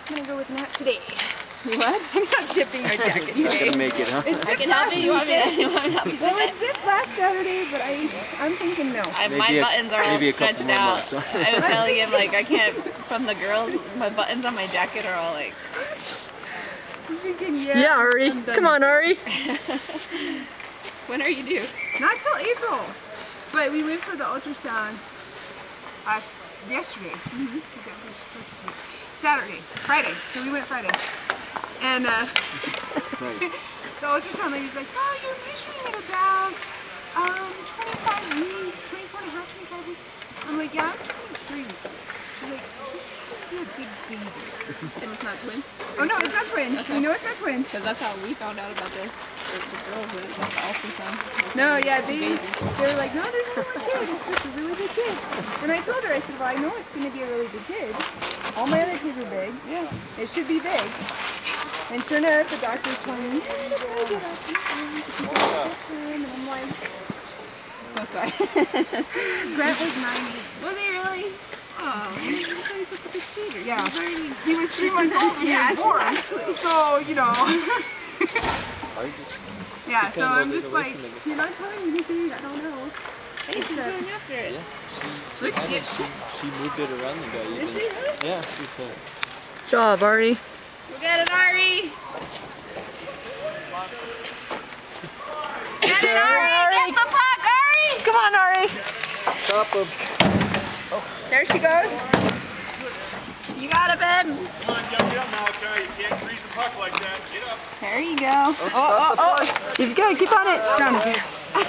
I'm gonna go with Nat today. You what? I'm not zipping my jacket You're not today. gonna make it, huh? I can help you. You want me to help you? Well, it zipped last Saturday, but I'm thinking no. My buttons are all stretched out. I was telling him, like, I can't, from the girls, my buttons on my jacket are all like... I'm thinking, yeah. Yeah, Ari. Come on, Ari. When are you due? Not till April. But we went for the ultrasound yesterday. Saturday. Friday. So we went Friday. And Nice. the ultrasound lady's like, oh, you're measuring at about 25 weeks, 24 and a half, 25 weeks. I'm like, yeah, I'm 23 weeks. She's like, this is going to be a big baby. And it's not twins? Oh no, it's not twins. We know it's not twins. Because that's how we found out about the girls with the ultrasound. No, yeah, they were like, no, there's only one kid. It's just a really big kid. And I told her, I said, well, I know it's going to be a really big kid. All my other kids are big. Yeah. It should be big. And sure enough, the doctor's told me, and I'm like, So sorry. Grant was 90. Was he really? Oh, he's such a big cheater. Yeah, he was 3 months old when he was born. So, you know. Yeah, so I'm just like, you're not telling me anything, I don't know. Hey, she's going after it. Yeah, Look at it. she moved it around the guy. Is she really? Yeah, she's there. Good job, Ari. Go get it, Ari! Get it, Ari! Get the puck, Ari! Come on, Ari. Stop him. There she goes. You got it, babe. Come on, get up, Malachi. You can't freeze the puck like that. Get up. There you go. Oh. You've got to keep on it. Jonathan.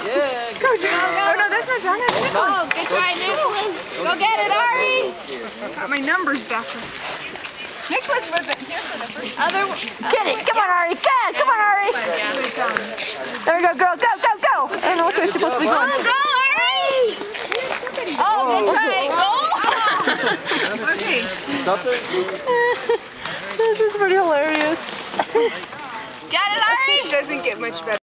Yeah, Go, Jonathan. Oh, no, that's not Jonathan. That's Nicholas. Oh, good try, Nicholas. Go get it, Ari! Got my numbers backwards. Nicholas wasn't here for the first Other. Get it. Come on, Ari. Good. Come on, Ari. There we go, girl. Go, go, go. I don't know which way you're supposed to be going. Oh, go, Ari! Oh, good try. Go! Okay. Stop it. This is pretty hilarious. Get it, Ari! It doesn't get much better.